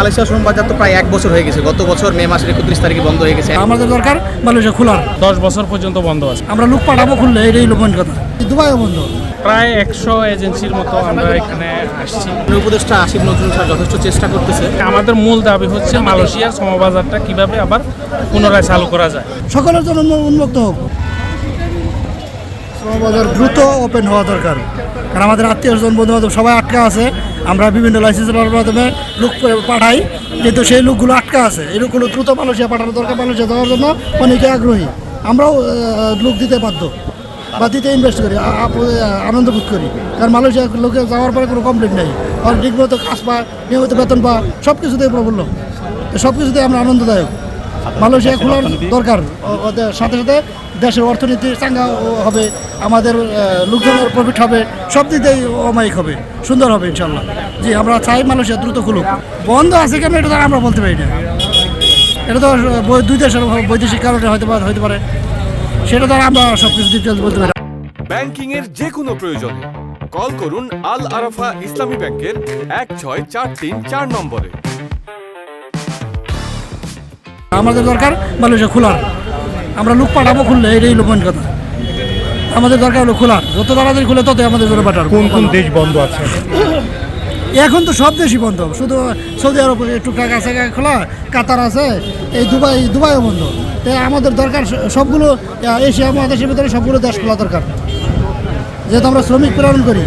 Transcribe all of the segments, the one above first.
Malaysia শ্রম বাজার তো প্রায় 1 বছর হয়ে গেছে। গত বছর মে মাসের 31 তারিখে বন্ধ হয়ে গেছে। আমাদের দরকার মালয়েশিয়া খোলার 10 বছর পর্যন্ত বন্ধ আছে। আমরা লোক পাঠাবো খুললে, এটাই লোক কথা। দুবাইও বন্ধ। প্রায় 100 এজেন্সির মতো আমরা এখানে আসছি। উপদেষ্টা আসিফ নজরুল স্যার যথেষ্ট চেষ্টা করতেছে। আমাদের মূল দাবি হচ্ছে মালয়েশিয়ার শ্রমবাজারটা কিভাবে আবার পুনরায় চালু করা যায়। সকলের জন্য উন্মুক্ত হোক। শ্রমবাজার দ্রুত ওপেন হওয়া দরকার, কারণ আমাদের আত্মীয়স্বজন বন্ধু বান্ধব সবাই আটকা আছে। আমরা বিভিন্ন লাইসেন্সের মাধ্যমে লোক পাঠাই, কিন্তু সেই লোকগুলো আটকা আছে। এই লোকগুলো দ্রুত মালয়েশিয়া পাঠানো দরকার। মালয়েশিয়া যাওয়ার জন্য অনেকে আগ্রহী। আমরাও লোক দিতে বাধ্য বা দিতে ইনভেস্ট করি, আনন্দ বোধ করি। কারণ মালয়েশিয়া লোকে যাওয়ার পরে কোনো কমপ্লেন নেই, আর ঠিকমতো কাজ পা, নিয়মিত বেতন পা, সব কিছুতেই প্রবল। তো সব কিছুতেই আমরা আনন্দদায়ক। মালয়েশিয়া খোলার দরকার, সাথে সাথে দেশের অর্থনীতি চাঙ্গা হবে, আমাদের লোকজনের প্রফিট হবে, সব দিকেই অমায়িক হবে, সুন্দর হবে ইনশাল্লাহ। জি, আমরা চাই মালয়েশিয়া দ্রুত খুলুক। বন্ধ আছে কেন এটা তো আমরা বলতে পারি না। এটা তো দুই দেশের বৈদেশিক কারণে হতে পারে, সেটা দ্বারা আমরা সব কিছু ডিটেলস বলতে পারি। ব্যাংকিং এর যে কোনো প্রয়োজনে কল করুন আল আরাফা ইসলামী ব্যাংকের 16434 নম্বরে। আমাদের দরকার মালয়েশিয়া খোলার। আমরা লোক পাঠাবো খুললে, এটাই লোক কথা। আমাদের দরকার হলো খোলার, যত তাড়াতাড়ি খুলে ততই আমাদের জন্য বেটার। কোন কোন দেশ বন্ধ আছে? এখন তো সব দেশই বন্ধ, শুধু সৌদি আরব টুকটাক আছে খোলা, কাতার আছে, এই দুবাইও বন্ধ। তাই আমাদের দরকার সবগুলো এশিয়া মহাদেশের ভিতরে সবগুলো দেশ খোলা দরকার। যেহেতু আমরা শ্রমিক প্রেরণ করি,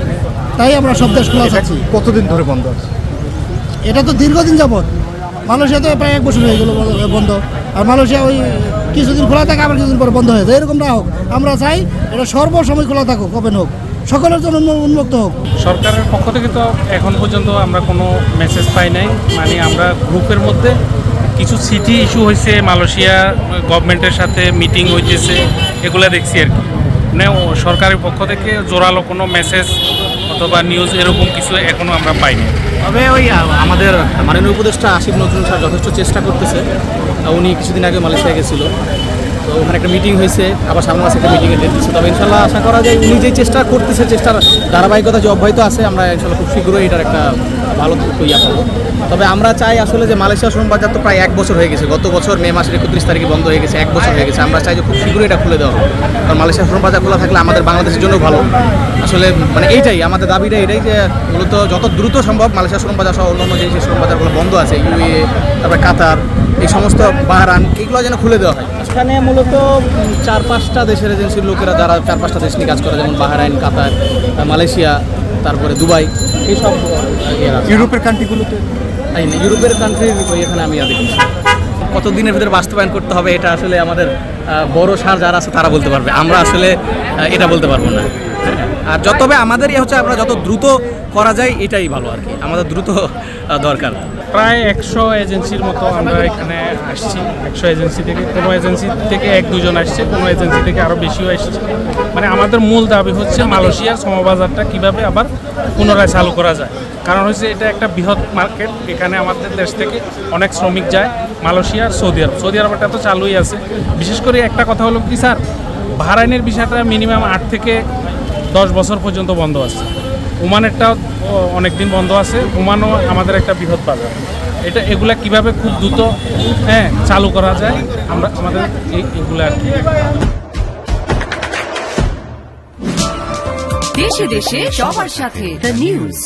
তাই আমরা সব দেশ খোলা চাচ্ছি। কতদিন ধরে বন্ধ আছে? এটা তো দীর্ঘদিন যাবৎ। মালয়েশিয়াতে প্রায় 1 বছর হয়ে গেল বন্ধ। আর মালয়েশিয়া ওই কিছুদিন খোলা থাকে, আবার কিছুদিন পরে বন্ধ হয়ে যায়। এরকম না হোক, আমরা চাই এটা সর্বসময় খোলা থাকুক, ওপেন হোক, সকলের জন্য উন্মুক্ত হোক। সরকারের পক্ষ থেকে তো এখন পর্যন্ত আমরা কোনো মেসেজ পাই নাই। মানে আমরা গ্রুপের মধ্যে কিছু সিটি ইস্যু হয়েছে, মালয়েশিয়া গভর্নমেন্টের সাথে মিটিং হইতেছে, এগুলো দেখছি আর কি। মানে সরকারের পক্ষ থেকে জোরালো কোনো মেসেজ অথবা নিউজ এরকম কিছু এখনও আমরা পাইনি। তবে ওই আমাদের মাননীয় উপদেষ্টা আসিফ নজরুল স্যার যথেষ্ট চেষ্টা করতেছে। উনি কিছুদিন আগে মালয়েশিয়া গেছিল, তো ওখানে একটা মিটিং হয়েছে, আবার সামনে মাসে একটা মিটিংয়ে ডেট দিচ্ছে। তবে ইনশাল্লাহ আশা করা যায় উনি যে চেষ্টা করতেছে, চেষ্টার ধারাবাহিকতা যে অব্যাহত আছে, আমরা ইনশাল্লাহ খুব শীঘ্রই এটার একটা ভালো ইয়া পাবো। তবে আমরা চাই আসলে যে মালয়েশিয়া শ্রম বাজার তো প্রায় 1 বছর হয়ে গেছে। গত বছর মে মাসের 31 তারিখে বন্ধ হয়ে গেছে, 1 বছর হয়ে গেছে। আমরা চাই যে খুব শীঘ্রই এটা খুলে দেওয়া হবে, কারণ মালয়েশিয়া শ্রম বাজার খোলা থাকলে আমাদের বাংলাদেশের জন্য ভালো। আসলে মানে এইটাই আমাদের দাবিটা, এটাই যে মূলত যত দ্রুত সম্ভব মালয়েশিয়া শ্রম বাজার সহ অন্যান্য যে শ্রম বাজারগুলো বন্ধ আছে, ইউএ, তারপরে কাতার, এই সমস্ত বাহরান, এগুলো যেন খুলে দেওয়া হয়। এখানে মূলত 4-5টা দেশের এজেন্সির লোকেরা, যারা 4-5টা দেশ নিয়ে কাজ করে, যেমন বাহরাইন, কাতার, মালয়েশিয়া, তারপরে দুবাই, এইসব ইউরোপের কান্ট্রিগুলোতে, ইউরোপের কান্ট্রির এখানে আমি দেখছি। কতদিনের ভিতরে বাস্তবায়ন করতে হবে এটা আসলে আমাদের বড় সার যারা আছে তারা বলতে পারবে, আমরা আসলে এটা বলতে পারবো না। আর তবে আমাদের হচ্ছে আমরা যত দ্রুত করা যায় এটাই ভালো আর কি, আমাদের দ্রুত দরকার। প্রায় 100 এজেন্সির মতো আমরা এখানে আসছি। 100 এজেন্সি থেকে, কোনো এজেন্সি থেকে 1-2 জন আসছে, কোনো এজেন্সি থেকে আরও বেশিও আসছে। মানে আমাদের মূল দাবি হচ্ছে মালয়েশিয়ার শ্রমবাজারটা কিভাবে আবার পুনরায় চালু করা যায়। কারণ হচ্ছে এটা একটা বৃহৎ মার্কেট, এখানে আমাদের দেশ থেকে অনেক শ্রমিক যায় মালয়েশিয়ার, সৌদি আরব। সৌদি আরবটা তো চালুই আছে। বিশেষ করে একটা কথা হলো কি স্যার, বাহরাইনের বিষয়টা মিনিমাম 8 থেকে 10 বছর পর্যন্ত বন্ধ আছে। ওমানেরটাও অনেক দিন বন্ধ আছে। ওমানও আমাদের একটা বৃহৎ বাজার। এগুলা কিভাবে খুব দ্রুত চালু করা যায়, আমরা আমাদের এগুলা আর কি। দেশে দেশে সবার সাথে দ্য নিউজ।